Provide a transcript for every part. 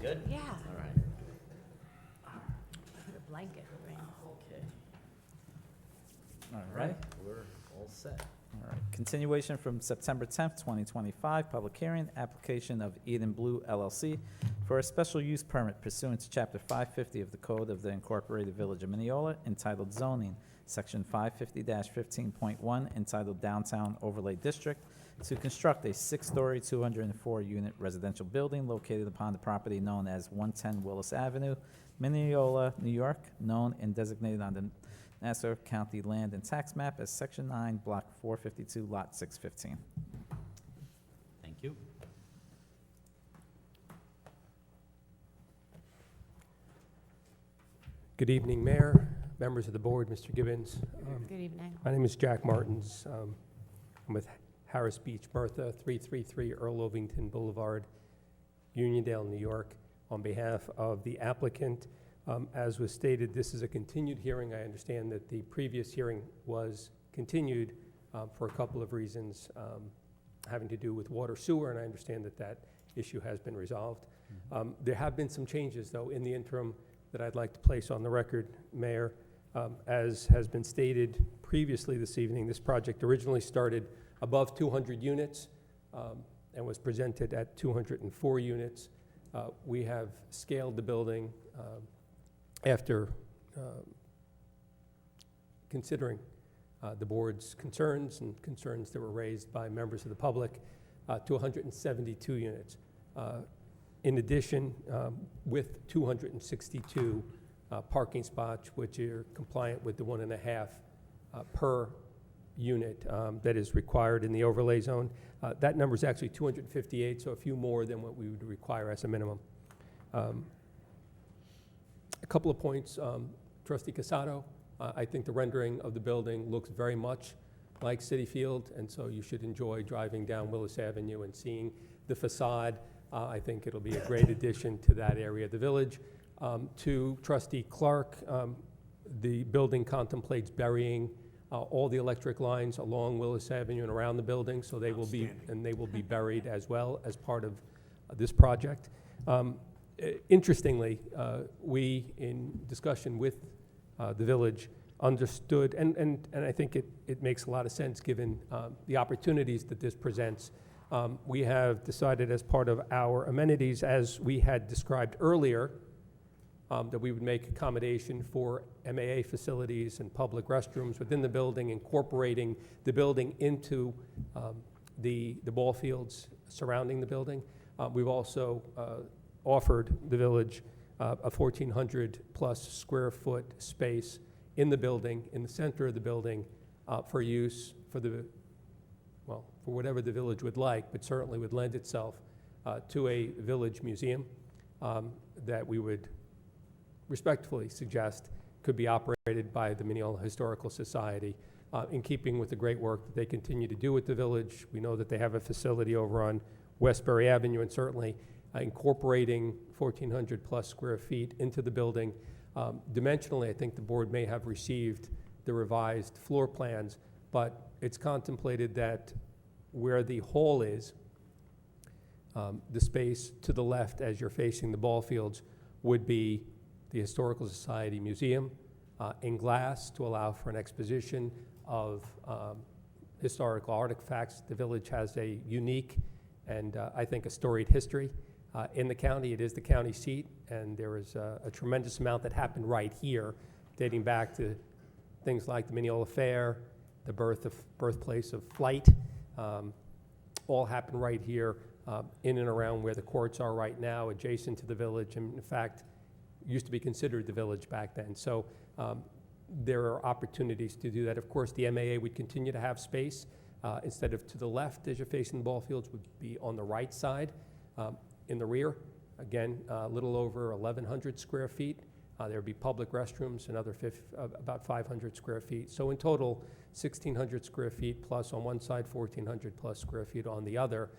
Good? Yeah. All right. Put a blanket over him. Okay. All All right, right. we're all set. All right. Continuation from September 10th, 2025, public hearing, application of Eden Blue LLC for a special use permit pursuant to Chapter 550 of the Code of the Incorporated Village of Mineola entitled Zoning, Section 550-15.1, entitled Downtown Overlay District, to construct a six-story, 204-unit residential building located upon the property known as 110 Willis Avenue, Mineola, New York, known and designated on the Nassau County Land and Tax Map as Section 9, Block 452, Lot 615. Thank you. Good evening, Mayor, members of the board, Mr. Gibbons. Good evening. My name is Jack Martins. I'm with Harris Beach Bertha, 333 Earl Ovington Boulevard, Uniondale, New York. On behalf of the applicant, as was stated, this is a continued hearing. I understand that the previous hearing was continued for a couple of reasons having to do with water sewer, and I understand that that issue has been resolved. There have been some changes, though, in the interim that I'd like to place on the record, Mayor. As has been stated previously this evening, this project originally started above 200 units and was presented at 204 units. We have scaled the building after considering the board's concerns and concerns that were raised by members of the public to 172 units. In addition, with 262 parking spots, which are compliant with the 1.5 per unit that is required in the overlay zone. That number is actually 258, so a few more than what we would require as a minimum. A couple of points, Trustee Casado, I think the rendering of the building looks very much like Citi Field, and so you should enjoy driving down Willis Avenue and seeing the facade. I think it'll be a great addition to that area of the village. To Trustee Clark, the building contemplates burying all the electric lines along Willis Avenue and around the building, so they will be buried as well as part of this project. Interestingly, we, in discussion with the village, understood, and I think it makes a lot of sense given the opportunities that this presents. We have decided as part of our amenities, as we had described earlier, that we would make accommodation for MAA facilities and public restrooms within the building, incorporating the building into the ball fields surrounding the building. We've also offered the village a 1,400 plus square foot space in the building, in the center of the building, for use for for whatever the village would like, but certainly would lend itself to a village museum that we would respectfully suggest could be operated by the Mineola Historical Society in keeping with the great work that they continue to do with the village. We know that they have a facility over on Westbury Avenue, and certainly incorporating 1,400 plus square feet into the building. Dimensionally, I think the board may have received the revised floor plans, but it's contemplated that where the hall is, the space to the left as you're facing the ball fields would be the Historical Society Museum in glass to allow for an exposition of historical artifacts. The village has a unique and I think a storied history in the county. It is the county seat, and there is a tremendous amount that happened right here, dating back to things like the Mineola Fair, the birthplace of flight, all happened right here in and around where the courts are right now, adjacent to the village, and in fact, used to be considered the village back then. So there are opportunities to do that. Of course, the MAA would continue to have space. Instead of to the left as you're facing the ball fields, would be on the right side in the rear. Again, a little over 1,100 square feet. There would be public restrooms, another about 500 square feet. So in total, 1,600 square feet plus on one side, 1,400 plus square feet on the other,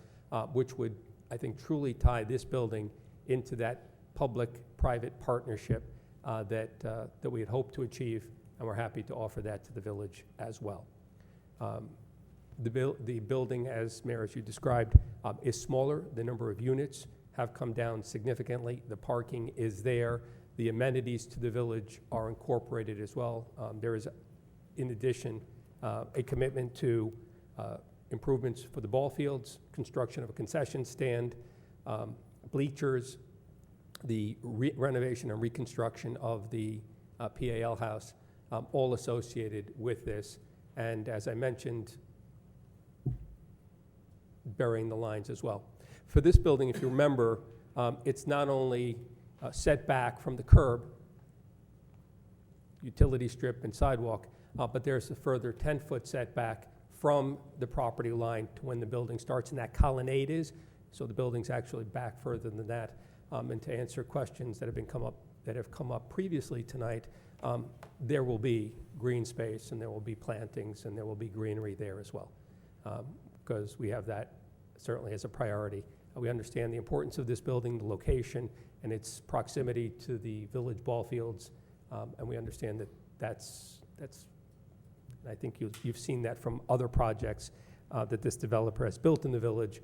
which would, I think, truly tie this building into that public-private partnership that we had hoped to achieve, and we're happy to offer that to the village as well. The building, as Mayor, as you described, is smaller. The number of units have come down significantly. The parking is there. The amenities to the village are incorporated as well. There is, in addition, a commitment to improvements for the ball fields, construction of a concession stand, bleachers, the renovation and reconstruction of the PAL house, all associated with this. And as I mentioned, burying the lines as well. For this building, if you remember, it's not only set back from the curb, utility strip and sidewalk, but there's a further 10-foot setback from the property line to when the building starts, and that colonnade is, so the building's actually back further than that. And to answer questions that have come up previously tonight, there will be green space and there will be plantings and there will be greenery there as well, because we have that certainly as a priority. We understand the importance of this building, the location, and its proximity to the village ball fields, and we understand that that's. I think you've seen that from other projects that this developer has built in the village,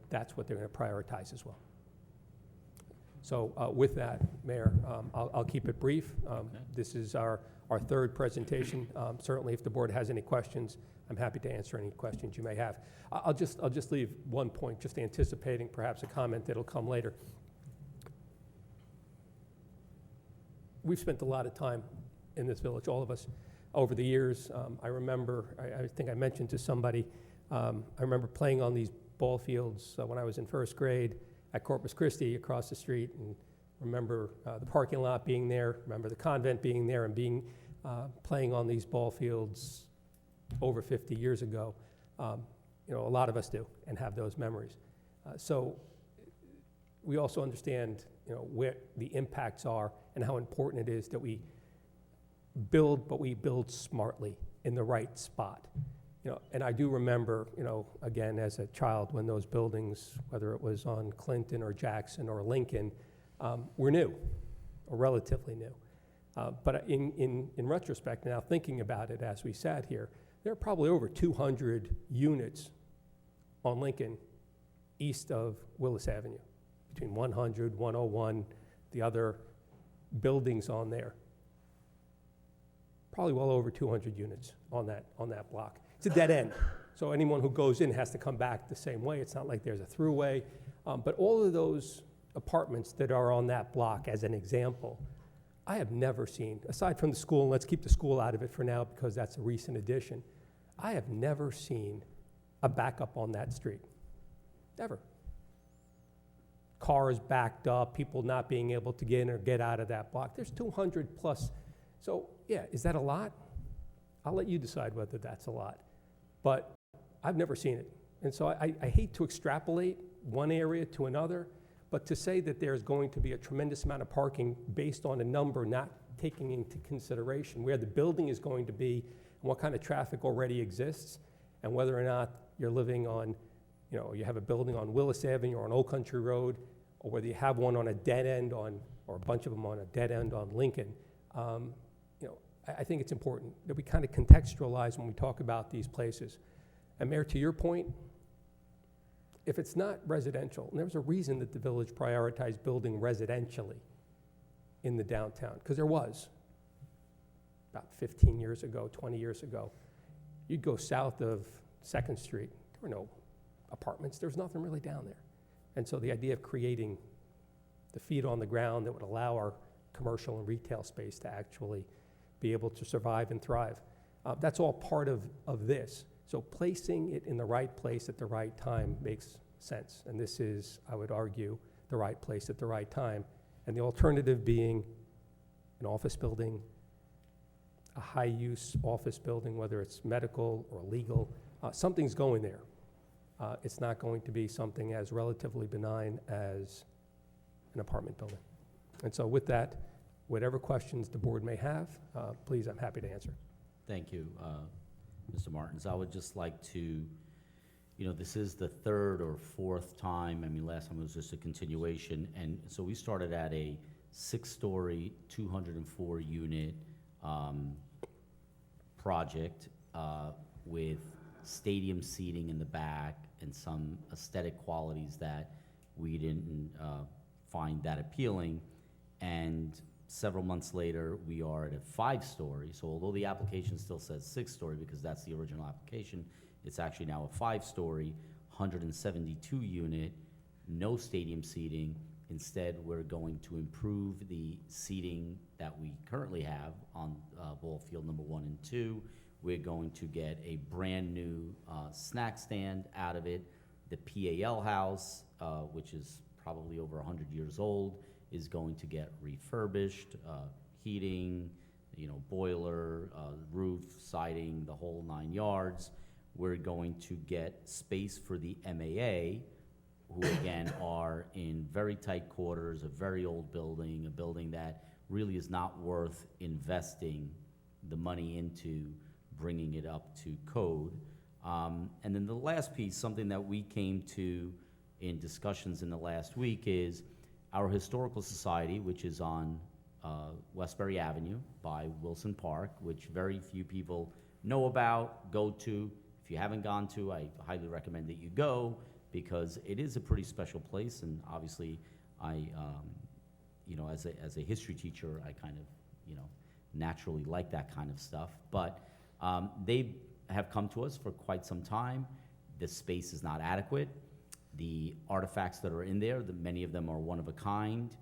that's what they're going to prioritize as well. So with that, Mayor, I'll keep it brief. Okay. This is our third presentation. Certainly, if the board has any questions, I'm happy to answer any questions you may have. I'll just leave one point, just anticipating perhaps a comment that'll come later. We've spent a lot of time in this village, all of us, over the years. I remember, I think I mentioned to somebody, I remember playing on these ball fields when I was in first grade at Corpus Christi across the street, and remember the parking lot being there, remember the convent being there, and playing on these ball fields over 50 years ago. A lot of us do and have those memories. So we also understand, where the impacts are and how important it is that we build, but we build smartly in the right spot. And I do remember, again, as a child, when those buildings, whether it was on Clinton or Jackson or Lincoln, were new, or relatively new. But in retrospect, now thinking about it as we sat here, there are probably over 200 units on Lincoln east of Willis Avenue, between 100, 101, the other buildings on there. Probably well over 200 units on that block. It's a dead end, so anyone who goes in has to come back the same way. It's not like there's a throughway, but all of those apartments that are on that block, as an example, I have never seen, aside from the school, and let's keep the school out of it for now because that's a recent addition, I have never seen a backup on that street, ever. Cars backed up, people not being able to get in or get out of that block. There's 200 plus. So yeah, is that a lot? I'll let you decide whether that's a lot. But I've never seen it. And so I hate to extrapolate one area to another, but to say that there's going to be a tremendous amount of parking based on a number not taking into consideration where the building is going to be and what kind of traffic already exists, and whether or not you're living on, you have a building on Willis Avenue or on Old Country Road, or whether you have one on a dead end or a bunch of them on a dead end on Lincoln. I think it's important that we kind of contextualize when we talk about these places. And Mayor, to your point, if it's not residential, and there's a reason that the village prioritized building residentially in the downtown, because there was, about 15 years ago, 20 years ago, you'd go south of 2nd Street, there were no apartments, there was nothing really down there. And so the idea of creating the feet on the ground that would allow our commercial and retail space to actually be able to survive and thrive. That's all part of this. So placing it in the right place at the right time makes sense. And this is, I would argue, the right place at the right time. And the alternative being an office building, a high-use office building, whether it's medical or legal, something's going there. It's not going to be something as relatively benign as an apartment building. And so with that, whatever questions the board may have, please, I'm happy to answer. Thank you, Mr. Martins. I would just like to, this is the third or fourth time. I mean, last time it was just a continuation. And so we started at a 6-story, 204-unit project with stadium seating in the back and some aesthetic qualities that we didn't find that appealing. And several months later, we are at a 5-story. So although the application still says 6-story because that's the original application, it's actually now a 5-story, 172 unit, no stadium seating. Instead, we're going to improve the seating that we currently have on ball field number 1 and 2. We're going to get a brand-new snack stand out of it. The PAL house, which is probably over 100 years old, is going to get refurbished, heating, boiler, roof, siding, the whole 9 yards. We're going to get space for the MAA, who again are in very tight quarters, a very old building, a building that really is not worth investing the money into bringing it up to code. And then the last piece, something that we came to in discussions in the last week, is our Historical Society, which is on Westbury Avenue by Wilson Park, which very few people know about, go to. If you haven't gone to, I highly recommend that you go, because it is a pretty special place. And obviously, I, as a history teacher, I kind of, naturally like that kind of stuff. But they have come to us for quite some time. The space is not adequate. The artifacts that are in there, many of them are one of a kind.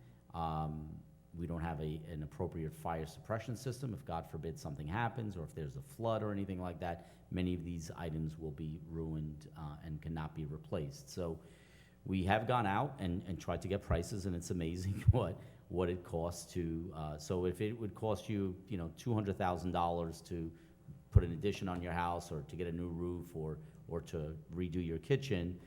We don't have an appropriate fire suppression system. If God forbid something happens, or if there's a flood or anything like that, many of these items will be ruined and cannot be replaced. So we have gone out and tried to get prices, and it's amazing what it costs to, so if it would cost you, $200,000 to put an addition on your house, or to get a new roof, or to redo your kitchen,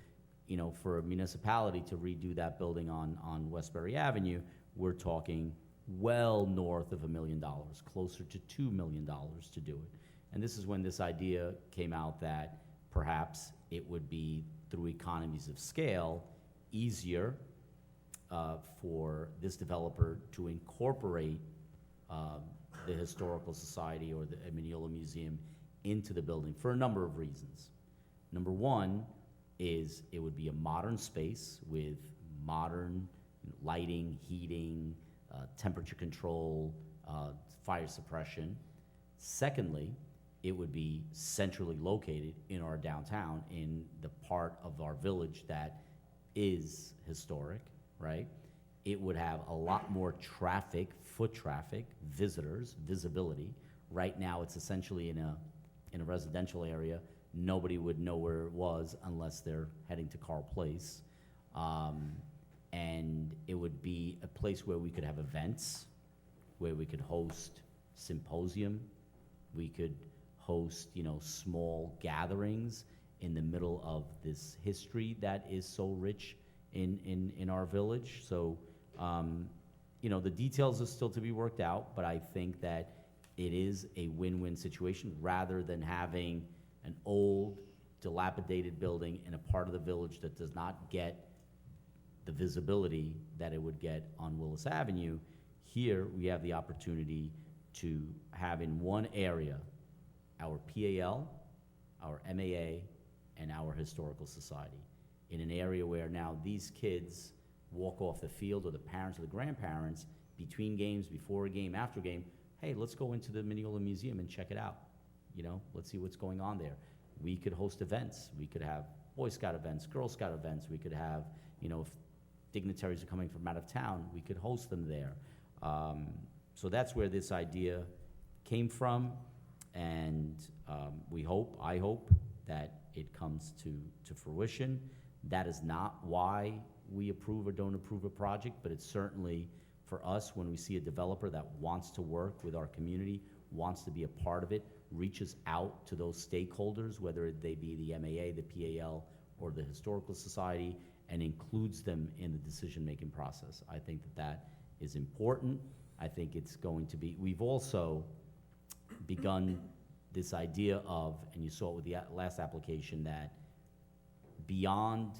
for a municipality to redo that building on Westbury Avenue, we're talking well north of $1 million, closer to $2 million to do it. And this is when this idea came out that perhaps it would be, through economies of scale, easier for this developer to incorporate the Historical Society or the Mineola Museum into the building for a number of reasons. Number one is it would be a modern space with modern lighting, heating, temperature control, fire suppression. Secondly, it would be centrally located in our downtown, in the part of our village that is historic, right? It would have a lot more traffic, foot traffic, visitors, visibility. Right now, it's essentially in a residential area. Nobody would know where it was unless they're heading to Carl Place. And it would be a place where we could have events, where we could host symposium, we could host, small gatherings in the middle of this history that is so rich in our village. So, the details are still to be worked out, but I think that it is a win-win situation, rather than having an old, dilapidated building in a part of the village that does not get the visibility that it would get on Willis Avenue. Here, we have the opportunity to have in one area our PAL, our MAA, and our Historical Society, in an area where now these kids walk off the field, or the parents or the grandparents, between games, before a game, after a game, hey, let's go into the Mineola Museum and check it out. Let's see what's going on there. We could host events. We could have Boy Scout events, Girl Scout events. We could have, if dignitaries are coming from out of town, we could host them there. So that's where this idea came from, and I hope that it comes to fruition. That is not why we approve or don't approve a project, but it's certainly, for us, when we see a developer that wants to work with our community, wants to be a part of it, reaches out to those stakeholders, whether they be the MAA, the PAL, or the Historical Society, and includes them in the decision-making process. I think that is important. I think it's going to be, we've also begun this idea of, and you saw it with the last application, that beyond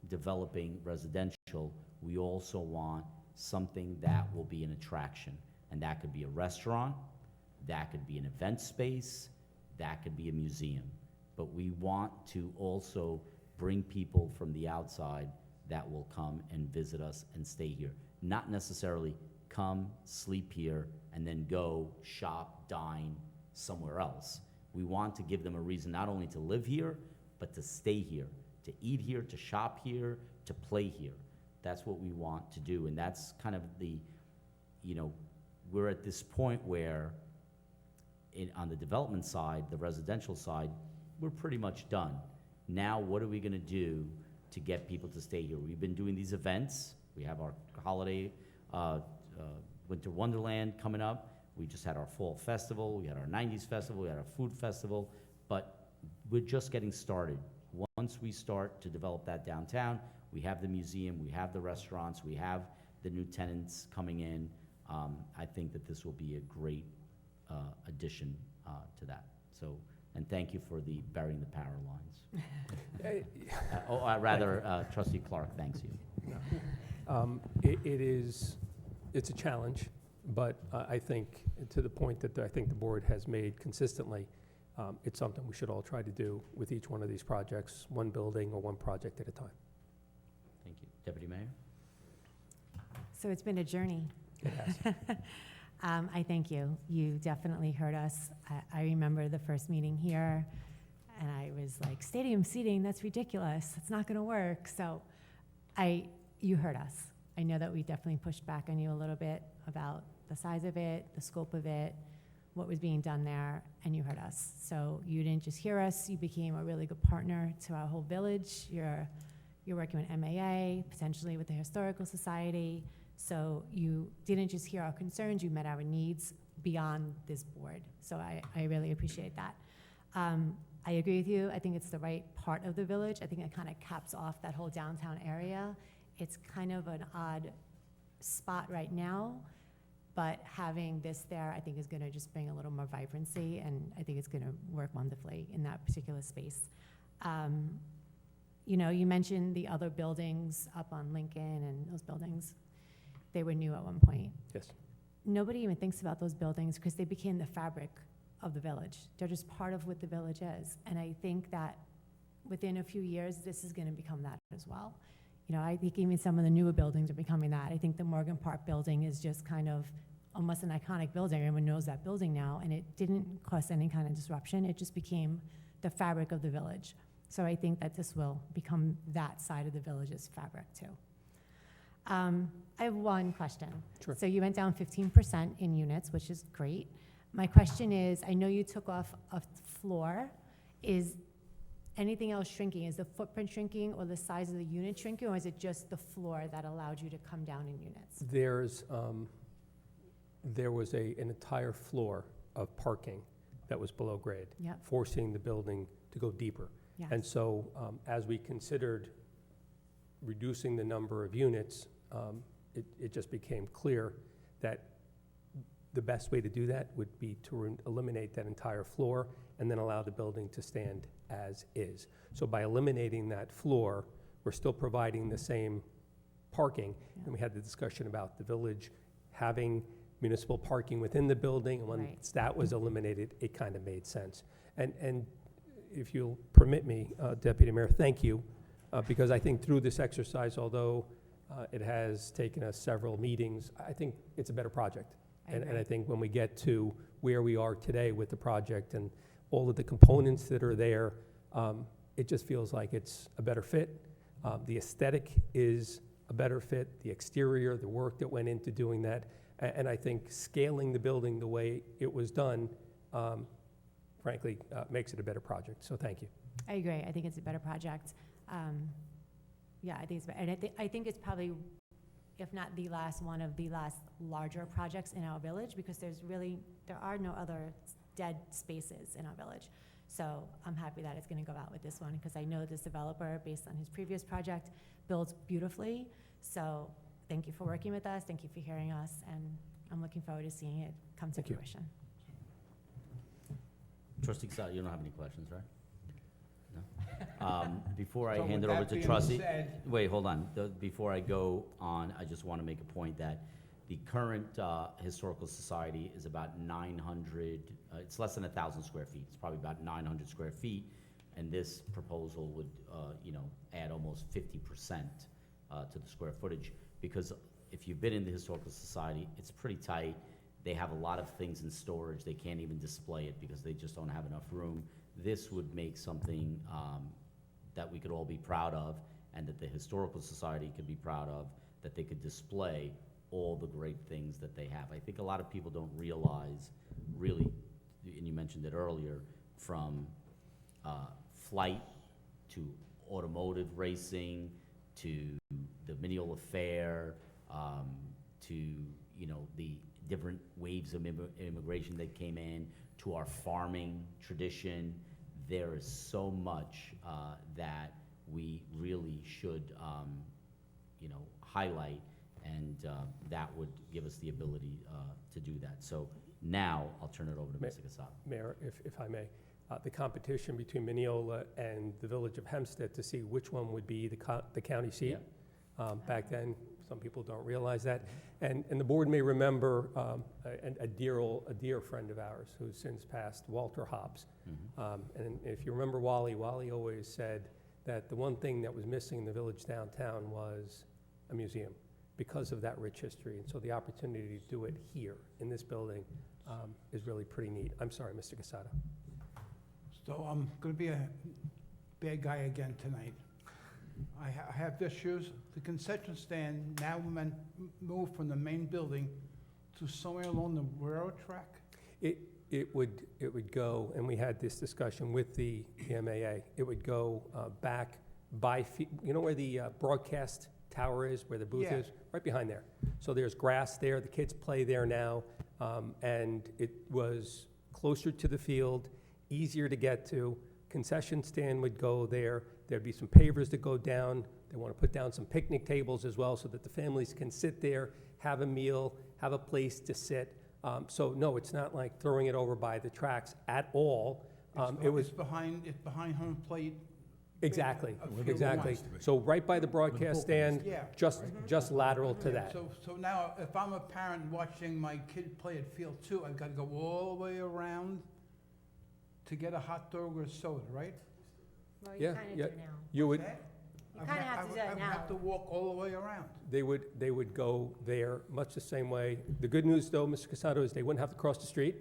developing residential, we also want something that will be an attraction. And that could be a restaurant, that could be an event space, that could be a museum. But we want to also bring people from the outside that will come and visit us and stay here. Not necessarily come, sleep here, and then go shop, dine somewhere else. We want to give them a reason not only to live here, but to stay here, to eat here, to shop here, to play here. That's what we want to do, and that's kind of the, you know, we're at this point where on the development side, the residential side, we're pretty much done. Now, what are we gonna do to get people to stay here? We've been doing these events. We have our holiday, Winter Wonderland coming up. We just had our fall festival. We had our 90s festival. We had our food festival. But we're just getting started. Once we start to develop that downtown, we have the museum, we have the restaurants, we have the new tenants coming in. I think that this will be a great addition to that. So, and thank you for the burying the power lines. Trustee Clark thanks you. It's a challenge, but I think, to the point that I think the board has made consistently, it's something we should all try to do with each one of these projects, one building or one project at a time. Thank you. Deputy Mayor? So it's been a journey. It has. I thank you. You definitely heard us. I remember the first meeting here, and I was like, stadium seating, that's ridiculous. It's not gonna work. So you heard us. I know that we definitely pushed back on you a little bit about the size of it, the scope of it, what was being done there, and you heard us. So you didn't just hear us, you became a really good partner to our whole village. You're working with MAA, potentially with the Historical Society. So you didn't just hear our concerns, you met our needs beyond this board. So I really appreciate that. I agree with you. I think it's the right part of the village. I think it kind of caps off that whole downtown area. It's kind of an odd spot right now, but having this there, I think is gonna just bring a little more vibrancy, and I think it's gonna work wonderfully in that particular space. You know, you mentioned the other buildings up on Lincoln and those buildings. They were new at one point. Yes. Nobody even thinks about those buildings because they became the fabric of the village. They're just part of what the village is. And I think that within a few years, this is gonna become that as well. You know, I think even some of the newer buildings are becoming that. I think the Morgan Park building is just kind of almost an iconic building. Everyone knows that building now, and it didn't cause any kind of disruption. It just became the fabric of the village. So I think that this will become that side of the village's fabric too. I have one question. Sure. So you went down 15% in units, which is great. My question is, I know you took off a floor. Is anything else shrinking? Is the footprint shrinking or the size of the unit shrinking, or is it just the floor that allowed you to come down in units? There was an entire floor of parking that was below grade, Yep. forcing the building to go deeper. Yes. And so, as we considered reducing the number of units, it just became clear that the best way to do that would be to eliminate that entire floor and then allow the building to stand as is. So by eliminating that floor, we're still providing the same parking. Yeah. And we had the discussion about the village having municipal parking within the building. And Right. once that was eliminated, it kind of made sense. And if you'll permit me, Deputy Mayor, thank you, because I think through this exercise, although it has taken us several meetings, I think it's a better project. And I think when we get to where we are today with the project and all of the components that are there, it just feels like it's a better fit. The aesthetic is a better fit, the exterior, the work that went into doing that. And I think scaling the building the way it was done, frankly, makes it a better project. So thank you. I agree. I think it's a better project. Yeah, I think it's better. And I think it's probably, if not the last, one of the last larger projects in our village, because there are no other dead spaces in our village. So I'm happy that it's gonna go out with this one, because I know this developer, based on his previous project, builds beautifully. So thank you for working with us, thank you for hearing us, and I'm looking forward to seeing it come to Thank you. fruition. Trustee Casado, you don't have any questions, right? No? Before I So hand with it over that to being trustee, said- wait, hold on. Before I go on, I just want to make a point that the current Historical Society is about 900, it's less than 1,000 square feet. It's probably about 900 square feet, and this proposal would, add almost 50% to the square footage, because if you've been in the Historical Society, it's pretty tight. They have a lot of things in storage. They can't even display it because they just don't have enough room. This would make something that we could all be proud of, and that the Historical Society could be proud of, that they could display all the great things that they have. I think a lot of people don't realize, really, and you mentioned it earlier, from flight to automotive racing to the Mineola Fair, to, you know, the different waves of immigration that came in, to our farming tradition. There is so much that we really should, you know, highlight, and that would give us the ability to do that. So now I'll turn it over to Mr. Casado. Mayor, if I may, the competition between Mineola and the village of Hempstead to see which one would be the county seat. Back then, some people don't realize that. And the board may remember a dear friend of ours who's since passed, Walter Hobbs. And if you remember Wally always said that the one thing that was missing in the village downtown was a museum because of that rich history. And so the opportunity to do it here in this building is really pretty neat. I'm sorry, Mr. Casado. So I'm going to be a bad guy again tonight. I have issues. The concession stand now moved from the main building to somewhere along the railroad track. It would go, and we had this discussion with the MAA, it would go back by, you know where the broadcast tower is, where the booth Yeah. is? Right behind there. So there's grass there, the kids play there now, and it was closer to the field, easier to get to. Concession stand would go there. There'd be some pavers that go down. They want to put down some picnic tables as well so that the families can sit there, have a meal, have a place to sit. So no, it's not like throwing it over by the tracks at all. It's behind home plate. Exactly, A few exactly. months. So right by the broadcast stand, Yeah. just lateral to that. So now, if I'm a parent watching my kid play at Field 2, I've got to go all the way around to get a hot dog or a soda, right? Well, Yeah, you kind of yeah. do now. You would, That? You kind of have to do I that would now. have to walk all the way around. they would go there much the same way. The good news though, Mr. Casado, is they wouldn't have to cross the street.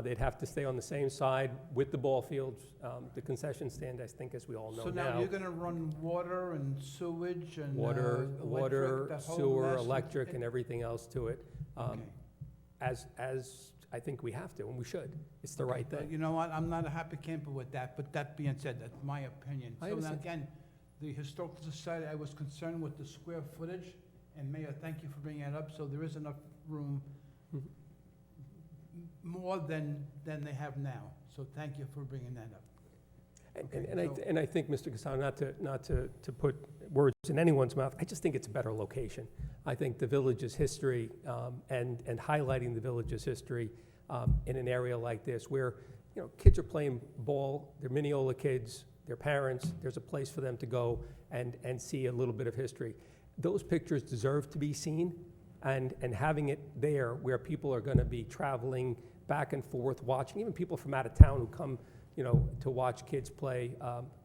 They'd have to stay on the same side with the ball fields. The concession stand, I think, as we all know So now you're going to run water and sewage and Water, electric, the whole sewer, mess? electric, and everything else to it. Okay. As I think we have to, and we should. It's the right But thing. you know what, I'm not a happy camper with that, but that being said, that's my opinion. I So now understand. again, the Historical Society, I was concerned with the square footage, and Mayor, thank you for bringing that up, so there is enough room, Mhm. more than they have now, so thank you for bringing that up. Okay, And I think, Mr. Casano, not to put words in anyone's mouth, I just think it's a better location. I think the village's history, and highlighting the village's history in an area like this where, you know, kids are playing ball, they're Mineola kids, their parents, there's a place for them to go and see a little bit of history. Those pictures deserve to be seen, and having it there where people are gonna be traveling back and forth, watching, even people from out of town who come, you know, to watch kids play,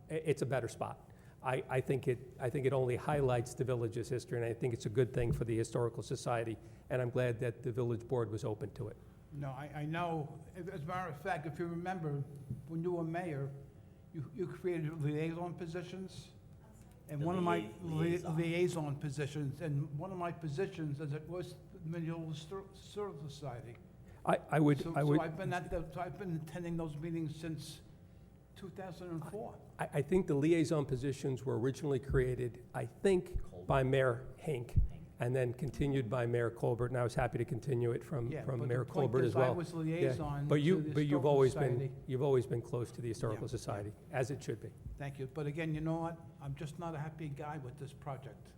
it's a better spot. I think it only highlights the village's history, and I think it's a good thing for the Historical Society, and I'm glad that the village board was open to it. No, I know, as a matter of fact, if you remember, when you were mayor, you created liaison positions. And The one of my liaison. liaison positions, and one of my positions as it was the Mineola Historical Society. I would, So I've been attending those meetings since 2004. I think the liaison positions were originally created, I think, by Mayor Hink, and then continued by Mayor Colbert, and I was happy to continue it from Yeah, but the Mayor point Colbert is as well. I was liaison But to the you've Historical always Society. been close to the Historical Yeah. Society, as it should be. Thank you. But again, you know what? I'm just not a happy guy with this project.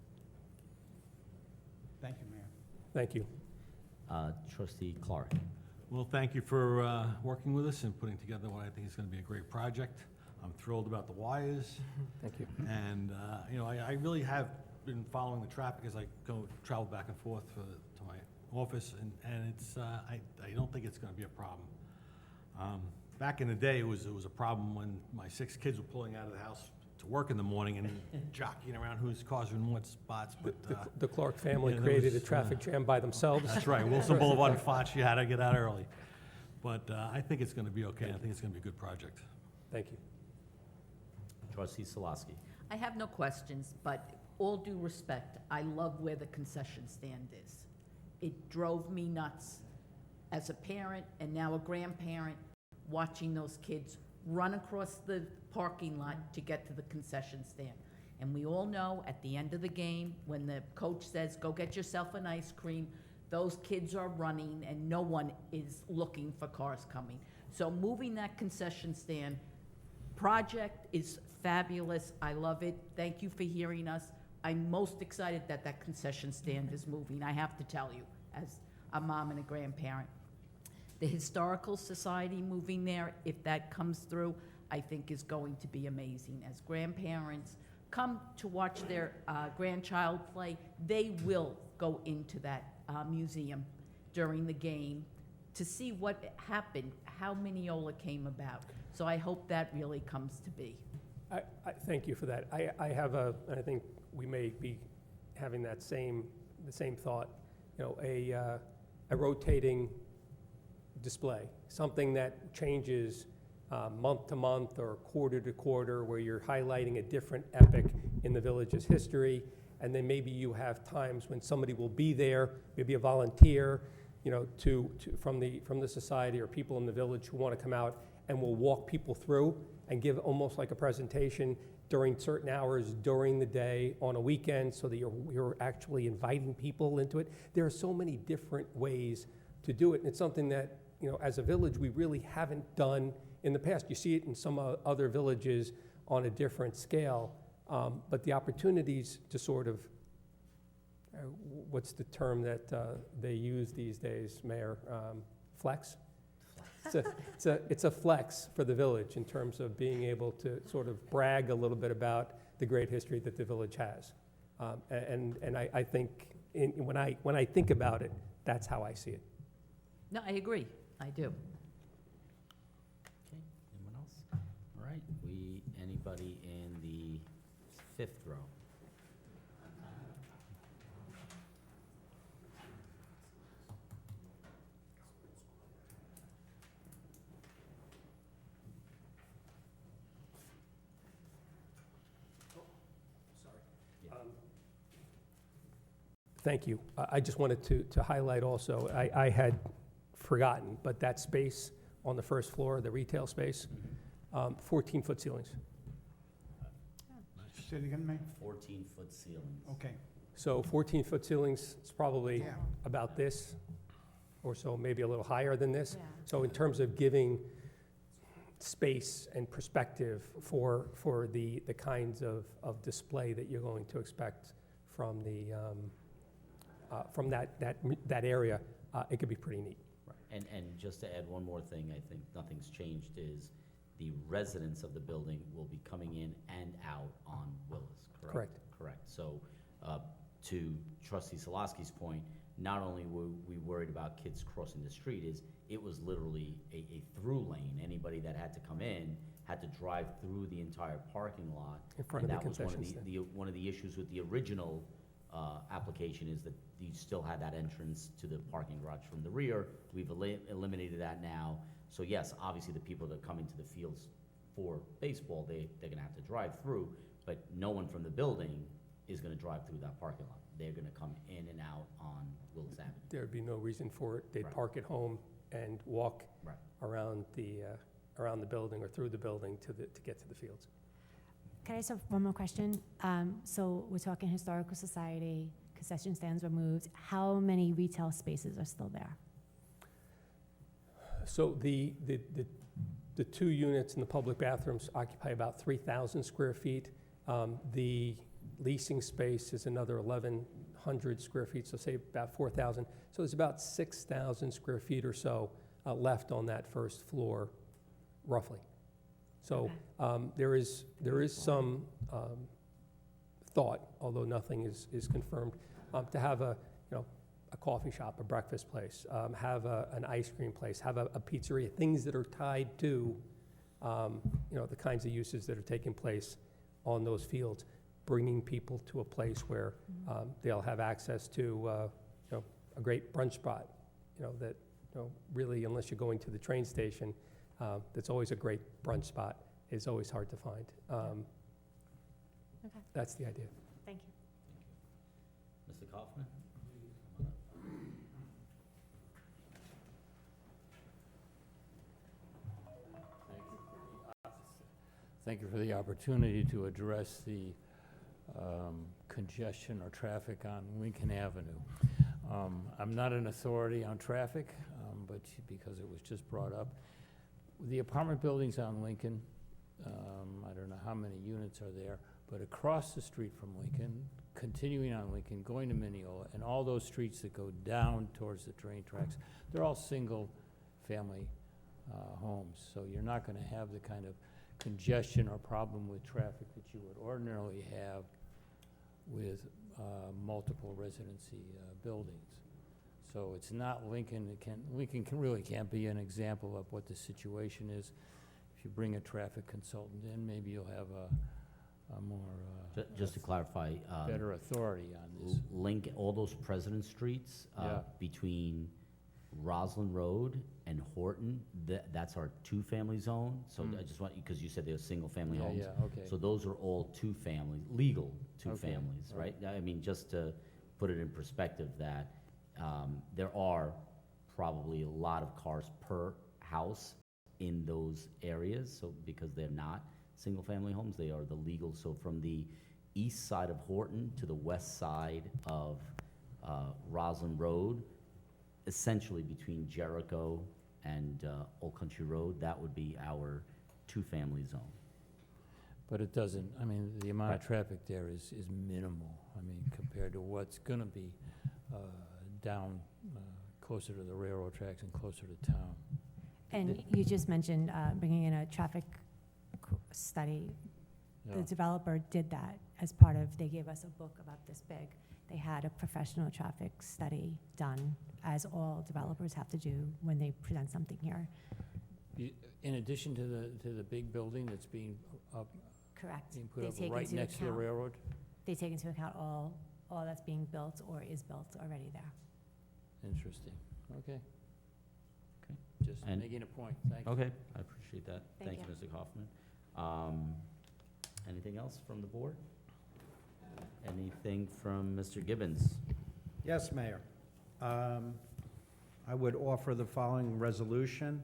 Thank you, Mayor. Thank you. Trustee Clark. Well, thank you for working with us and putting together what I think is going to be a great project. I'm thrilled about the wires, Thank you. and, you know, I really have been following the traffic as I travel back and forth to my office, and it's, I don't think it's going to be a problem. Back in the day, it was a problem when my 6 kids were pulling out of the house to to work in the morning and jockeying around whose cars are in what spots, but, The Clark family yeah, there created a was, traffic jam by themselves. that's right, Wilson Boulevard and Foch, you had to get out early. But I think it's gonna be okay, I think it's gonna be a good project. Thank you. Trustee Salaski. I have no questions, but all due respect, I love where the concession stand is. It drove me nuts as a parent and now a grandparent, watching those kids run across the parking lot to get to the concession stand. And we all know at the end of the game, when the coach says, go get yourself an ice cream, those kids are running and no one is looking for cars coming. So moving that concession stand project is fabulous. I love it. Thank you for hearing us. I'm most excited that that concession stand is moving, I have to tell you, as a mom and a grandparent. The Historical Society moving there, if that comes through, I think is going to be amazing. As grandparents come to watch their grandchild play, they will go into that museum during the game to see what happened, how Mineola came about. So I hope that really comes to be. I thank you for that. I have and I think we may be having the same thought, a rotating display, something that changes month to month or quarter to quarter, where you're highlighting a different epoch in the village's history, and then maybe you have times when somebody will be there, maybe a volunteer, from the society or people in the village who want to come out and will walk people through and give almost like a presentation during certain hours during the day on a weekend, so that you're actually inviting people into it. There are so many different ways to do it, and it's something that, as a village, we really haven't done in the past. You see it in some other villages on a different scale, but the opportunities to sort of, what's the term that they use these days, Mayor? Flex? It's a flex for the village in terms of being able to sort of brag a little bit about the great history that the village has. And I think, when I think about it, that's how I see it. No, I agree, I do. Okay, anyone else? All right, anybody in the fifth row? Thank you. I just wanted to highlight also, I had forgotten, but that space on the first floor, the retail space, 14-foot ceilings. Say it again, Mayor? 14-foot ceilings. Okay. So 14-foot ceilings, it's probably Yeah. about this, or so, maybe a little higher than this. Yeah. So in terms of giving space and perspective for the kinds of display that you're going to expect from that area, it could be pretty neat. Right. And just to add one more thing, I think nothing's changed, is the residents of the building will be coming in and out on Willis, correct? Correct. Correct. So, to Trustee Salaski's point, not only were we worried about kids crossing the street, it was literally a through lane. Anybody that had to come in had to drive through the entire parking lot. In front of the And that was concession stand. one of the issues with the original application, is that you still had that entrance to the parking garage from the rear. We've eliminated that now. So yes, obviously the people that come into the fields for baseball, they're gonna have to drive through, but no one from the building is gonna drive through that parking lot. They're gonna come in and out on Willis Avenue. There'd be no reason for it. They'd Right. park at home and walk Right. around the building or through the building to get to the fields. Can I just have one more question? So we're talking Historical Society, concession stands were moved. How many retail spaces are still there? So the two units in the public bathrooms occupy about 3,000 square feet. The leasing space is another 1,100 square feet, so say about 4,000. So there's about 6,000 square feet or so left on that first floor, roughly. So there is some thought, although nothing is confirmed, to have a coffee shop, a breakfast place, have an ice cream place, have a pizzeria, things that are tied to the kinds of uses that are taking place on those fields, bringing people to a place where they'll have access to, a great brunch spot, that, really, unless you're going to the train station, that's always a great brunch spot. It's always hard to find. Okay, That's the idea. thank you. Mr. Kaufman? Thank you for the opportunity to address the congestion or traffic on Lincoln Avenue. I'm not an authority on traffic, but because it was just brought up. The apartment buildings on Lincoln, I don't know how many units are there, but across the street from Lincoln, continuing on Lincoln, going to Mineola, and all those streets that go down towards the train tracks, they're all single-family homes. So you're not going to have the kind of congestion or problem with traffic that you would ordinarily have with multiple residency buildings. So it's not Lincoln. Lincoln really can't be an example of what the situation is. If you bring a traffic consultant in, maybe you'll have a more Just to clarify, better authority on this. Link, all those President Streets Yeah. between Roslyn Road and Horton, that's our two-family zone. So I just want, because you said they're single-family homes. Yeah, okay. So those are all two-family, legal two Okay, families, all right? I mean, just to put it in perspective, that there are probably a lot of cars per house in those areas, so because they're not single-family homes, they are the legal. So from the east side of Horton to the west side of Roslyn Road, essentially between Jericho and Old Country Road, that would be our two-family zone. But it doesn't, I mean, the amount of Right. traffic there is minimal, I mean, compared to what's going to be down closer to the railroad tracks and closer to town. And you just mentioned bringing in a traffic study. The Yeah. developer did that as part of, they gave us a book about this big. They had a professional traffic study done, as all developers have to do when they present something here. In addition to the big building that's being Correct. being put They up take right into next to the account- railroad? They take into account all that's being built or is built already there. Interesting, okay. Okay. Just And- making a point, thank you. Okay, I appreciate that. Thank Thank you, you. Mr. Kaufman. Anything else from the board? Anything from Mr. Gibbons? Yes, Mayor. I would offer the following resolution.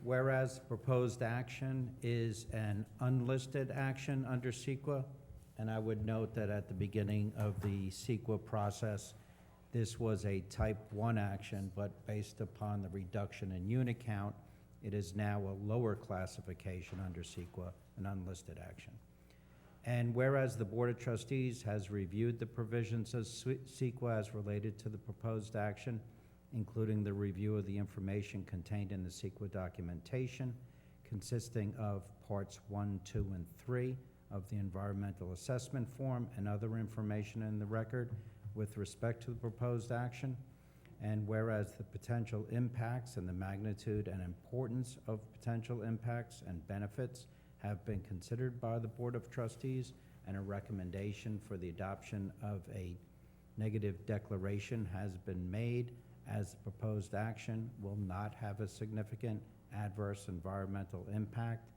Whereas proposed action is an unlisted action under CEQA, and I would note that at the beginning of the CEQA process, this was a type 1 action, but based upon the reduction in unit count, it is now a lower classification under CEQA, an unlisted action. And whereas the Board of Trustees has reviewed the provisions of CEQA as related to the proposed action, including the review of the information contained in the CEQA documentation, consisting of parts 1, 2, and 3 of the environmental assessment form and other information in the record with respect to the proposed action, and whereas the potential impacts and the magnitude and importance of potential impacts and benefits have been considered by the Board of Trustees, and a recommendation for the adoption of a negative declaration has been made, as the proposed action will not have a significant adverse environmental impact.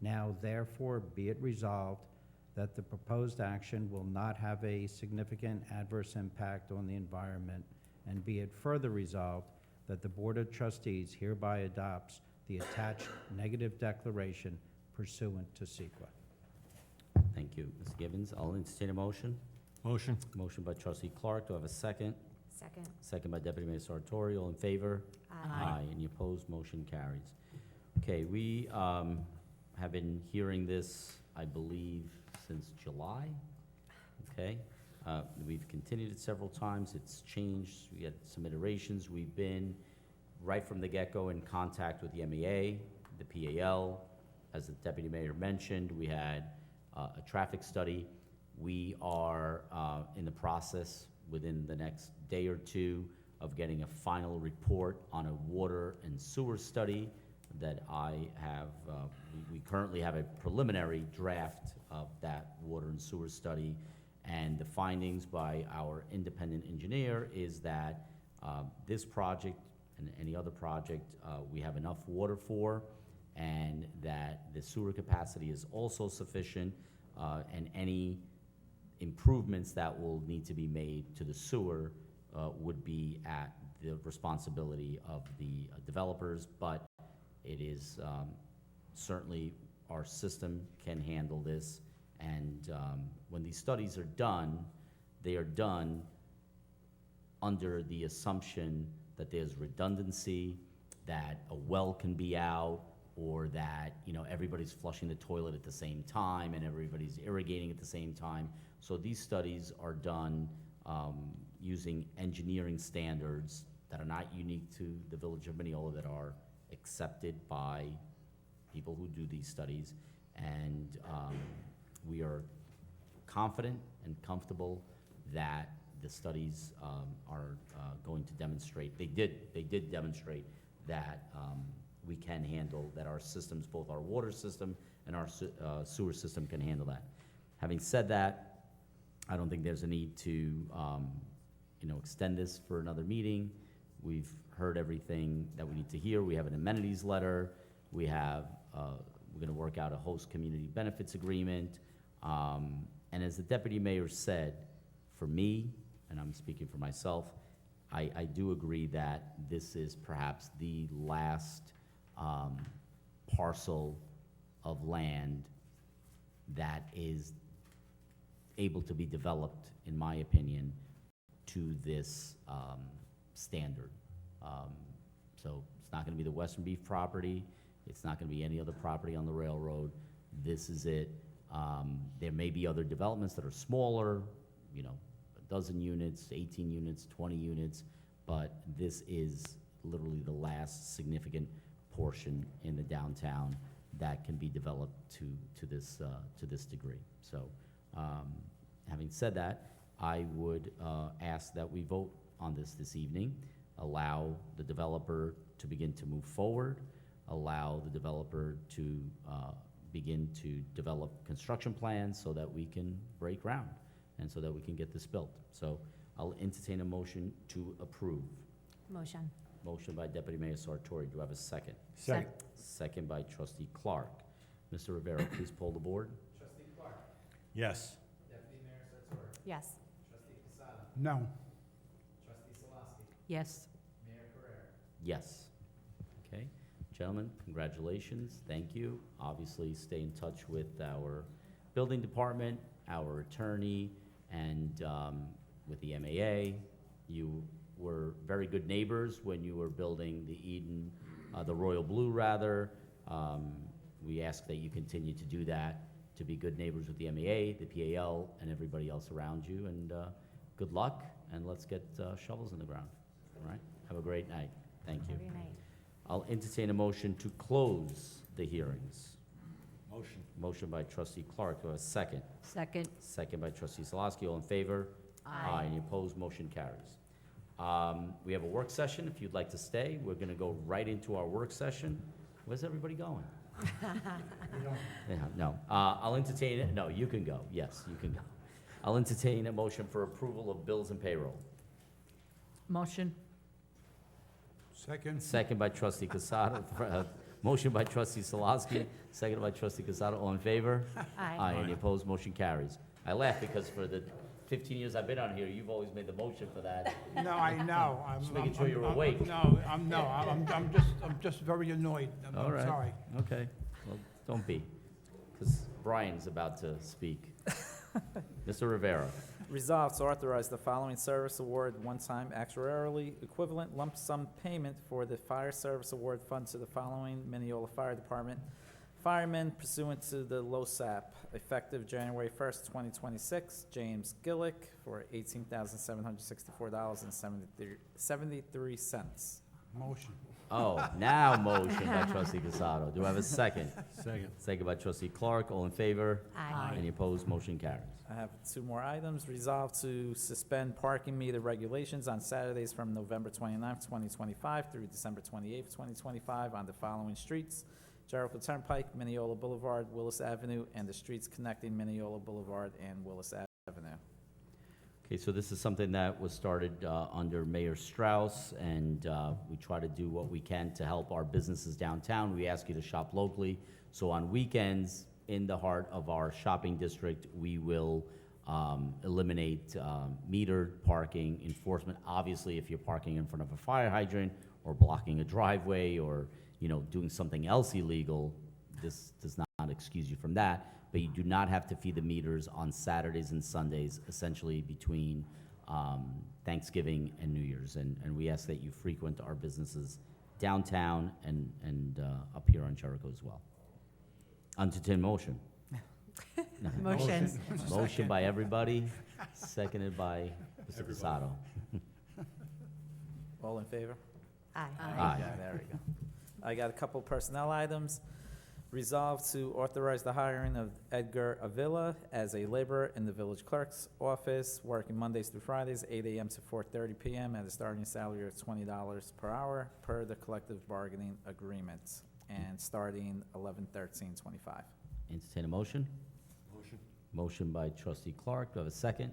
Now therefore be it resolved that the proposed action will not have a significant adverse impact on the environment, and be it further resolved that the Board of Trustees hereby adopts the attached negative declaration pursuant to CEQA. Thank you, Mr. Gibbons. I'll entertain a motion. Motion. Motion by trustee Clark. Do I have a second? Second. Second by deputy mayor Sartori. All in favor? Aye. Any opposed? Motion carries. Okay, we have been hearing this, I believe, since July. Okay, we've continued it several times. It's changed. We had some iterations. We've been, right from the get-go, in contact with the MEA, the PAL. As the deputy mayor mentioned, we had a traffic study. We are in the process, within the next day or two, of getting a final report on a water and sewer study that I have, we currently have a preliminary draft of that water and sewer study, and the findings by our independent engineer is that this project and any other project, we have enough water for, and that the sewer capacity is also sufficient, and any improvements that will need to be made to the sewer would be at the responsibility of the developers, but it is certainly our system can handle this, and when these studies are done, they are done under the assumption that there's redundancy, that a well can be out, or that, you know, everybody's flushing the toilet at the same time and everybody's irrigating at the same time. So these studies are done using engineering standards that are not unique to the Village of Mineola, that are accepted by people who do these studies. And we are confident and comfortable that the studies are going to demonstrate, they did demonstrate that we can handle, that our systems, both our water system and our sewer system, can handle that. Having said that, I don't think there's a need to, you know, extend this for another meeting. We've heard everything that we need to hear. We have an amenities letter. We have, we're gonna work out a host community benefits agreement. And as the deputy mayor said, for me, and I'm speaking for myself, I do agree that this is perhaps the last parcel of land that is able to be developed, in my opinion, to this standard. So it's not gonna be the Western Beef property, it's not gonna be any other property on the railroad. This is it. There may be other developments that are smaller, you know, a dozen units, 18 units, 20 units, but this is literally the last significant portion in the downtown that can be developed to this degree. So, having said that, I would ask that we vote on this evening, allow the developer to begin to move forward, allow the developer to begin to develop construction plans so that we can break ground and so that we can get this built. So I'll entertain a motion to approve. Motion. Motion by Deputy Mayor Sartori. Do I have a second? Second. Second by Trustee Clark. Mr. Rivera, please poll the board. Yes. Yes. No. Yes. Yes. Okay. Gentlemen, congratulations. Thank you. Obviously, stay in touch with our building department, our attorney, and with the MAA. You were very good neighbors when you were building the Eden, the Royal Blue, rather. We ask that you continue to do that, to be good neighbors with the MAA, the PAL, and everybody else around you. And good luck, and let's get shovels in the ground. All right? Have a great night. Thank you. Every night. I'll entertain a motion to close the hearings. Motion. Motion by Trustee Clark. Do I have a second? Second. Second by Trustee Solosky. All in favor? Aye. Any opposed? Motion carries. We have a work session. If you'd like to stay, we're gonna go right into our work session. Where's everybody going? Yeah, no. I'll entertain it. No, you can go. Yes, you can go. I'll entertain a motion for approval of bills and payroll. Motion. Second? Second by Trustee Casado. Motion by Trustee Solosky, second by Trustee Casado. All in favor? Aye. Any opposed? Motion carries. I laugh because for the 15 years I've been on here, you've always made the motion for that. No, I know. Just making sure you're awake. No, I'm just very annoyed. All I'm right. sorry. Okay, well, don't be, because Brian's about to speak. Mr. Rivera. Resolved to authorize the following service award one-time actuarially equivalent lump sum payment for the Fire Service Award Fund to the following Mineola Fire Department firemen pursuant to the LoSAP, effective January 1st, 2026. James Gillick for $18,764.73. Motion. Oh, now motion by trustee Casado. Do I have a second? Second. Second by trustee Clark. All in favor? Aye. Any opposed? Motion carries. I have two more items. Resolved to suspend parking meter regulations on Saturdays from November 29th, 2025 through December 28th, 2025 on the following streets: Jericho Turnpike, Mineola Boulevard, Willis Avenue, and the streets connecting Mineola Boulevard and Willis Avenue. Okay, so this is something that was started under Mayor Strauss, and we try to do what we can to help our businesses downtown. We ask you to shop locally. So on weekends, in the heart of our shopping district, we will eliminate metered parking enforcement. Obviously, if you're parking in front of a fire hydrant or blocking a driveway or, doing something else illegal, this does not excuse you from that. But you do not have to feed the meters on Saturdays and Sundays, essentially between Thanksgiving and New Year's. And we ask that you frequent our businesses downtown and up here on Jericho as well. Entertain motion. Motion. Motion by everybody, seconded by Mr. Casado. All in favor? Aye. Aye. There we go. I got a couple personnel items. Resolved to authorize the hiring of Edgar Avila as a laborer in the village clerk's office, working Mondays through Fridays, 8 a.m. to 4:30 p.m. at a starting salary of $20 per hour per the collective bargaining agreement, and starting 11/13/25. Entertain a motion. Motion. Motion by trustee Clark. Do I have a second?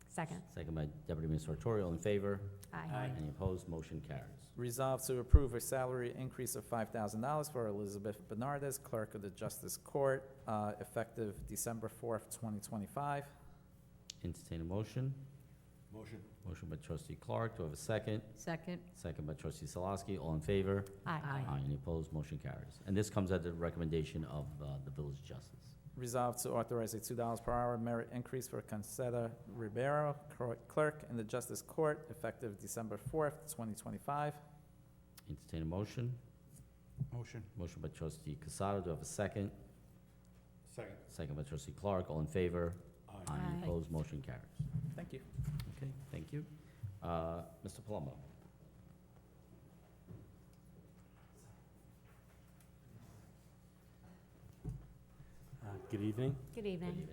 Second. Second by Deputy Mayor Sartori. All in favor? Aye. Any opposed? Motion carries. Resolved to approve a salary increase of $5,000 for Elizabeth Bernardez, clerk of the Justice Court, effective December 4th, 2025. Entertain a motion. Motion. Motion by trustee Clark. Do I have a second? Second. Second by trustee Salaski. All in favor? Aye. Any opposed? Motion carries. And this comes at the recommendation of the village justice. Resolved to authorize a $2 per hour merit increase for Concetta Ribeiro, clerk in the Justice Court, effective December 4th, 2025. Entertain a motion. Motion. Motion by trustee Casado. Do I have a second? Second. Second by trustee Clark. All in favor? Aye. Any Aye. opposed? Motion carries. Thank you. Okay, thank you. Mr. Palumbo. Good evening. Good evening.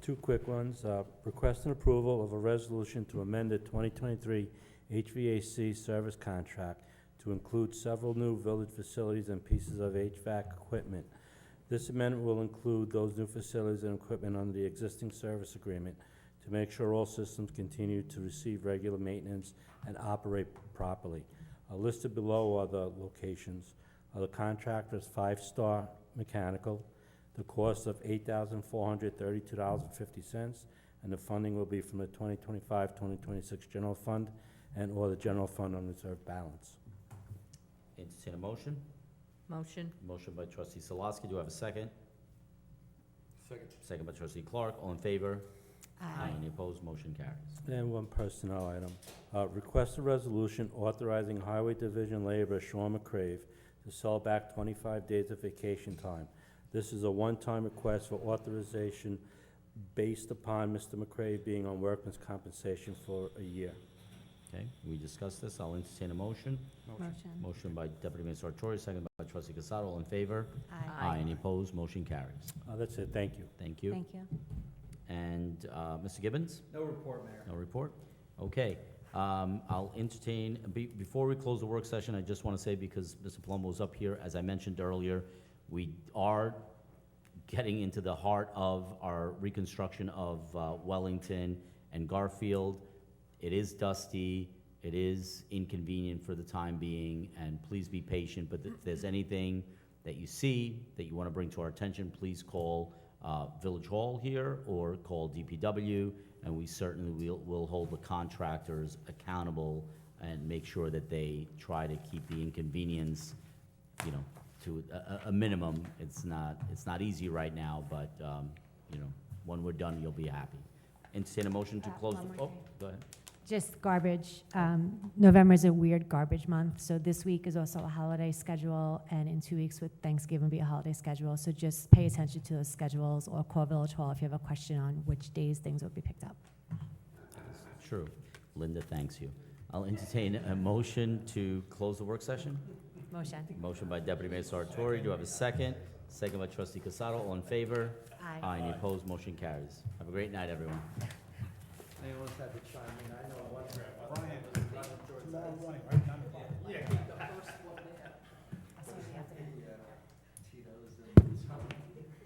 Two quick ones. Request and approval of a resolution to amend the 2023 HVAC service contract to include several new village facilities and pieces of HVAC equipment. This amendment will include those new facilities and equipment under the existing service agreement to make sure all systems continue to receive regular maintenance and operate properly. Listed below are the locations. The contractor is Five Star Mechanical. The cost of $8,432.50, and the funding will be from the 2025-2026 general fund and/or the general fund unreserved balance. Entertain a motion. Motion. Motion by trustee Salaski. Do I have a second? Second. Second by trustee Clark. All in favor? Aye. Any opposed? Motion carries. And one personnel item. Request a resolution authorizing Highway Division laborer Sean McCrave to sell back 25 days of vacation time. This is a one-time request for authorization based upon Mr. McCrave being on workman's compensation for a year. Okay, we discussed this. I'll entertain a motion. Motion. Motion by Deputy Mayor Sartori, second by trustee Casado. All in favor? Aye. Any opposed? Motion carries. That's it, thank you. Thank you. Thank you. And Mr. Gibbons? No report, Mayor. No report? Okay. I'll entertain, before we close the work session, I just want to say, because Mr. Palumbo was up here, as I mentioned earlier, we are getting into the heart of our reconstruction of Wellington and Garfield. It is dusty, it is inconvenient for the time being, and please be patient, but if there's anything that you see that you want to bring to our attention, please call Village Hall here or call DPW, and we certainly will hold the contractors accountable and make sure that they try to keep the inconvenience, to a minimum. It's not easy right now, but, when we're done, you'll be happy. Entertain a motion to close one the, more oh, thing. go ahead. Just garbage. November's a weird garbage month, so this week is also a holiday schedule, and in 2 weeks with Thanksgiving be a holiday schedule. So just pay attention to those schedules, or call Village Hall if you have a question on which days things will be picked up. True. Linda thanks you. I'll entertain a motion to close the work session. Motion. Motion by Deputy Mayor Sartori. Do I have a second? Second by Trustee Casado. All in favor? Aye. Any opposed? Motion carries. Have a great night, everyone. Anyone's had to chime in, I know one. Brian, tomorrow morning, right, 9 o'clock?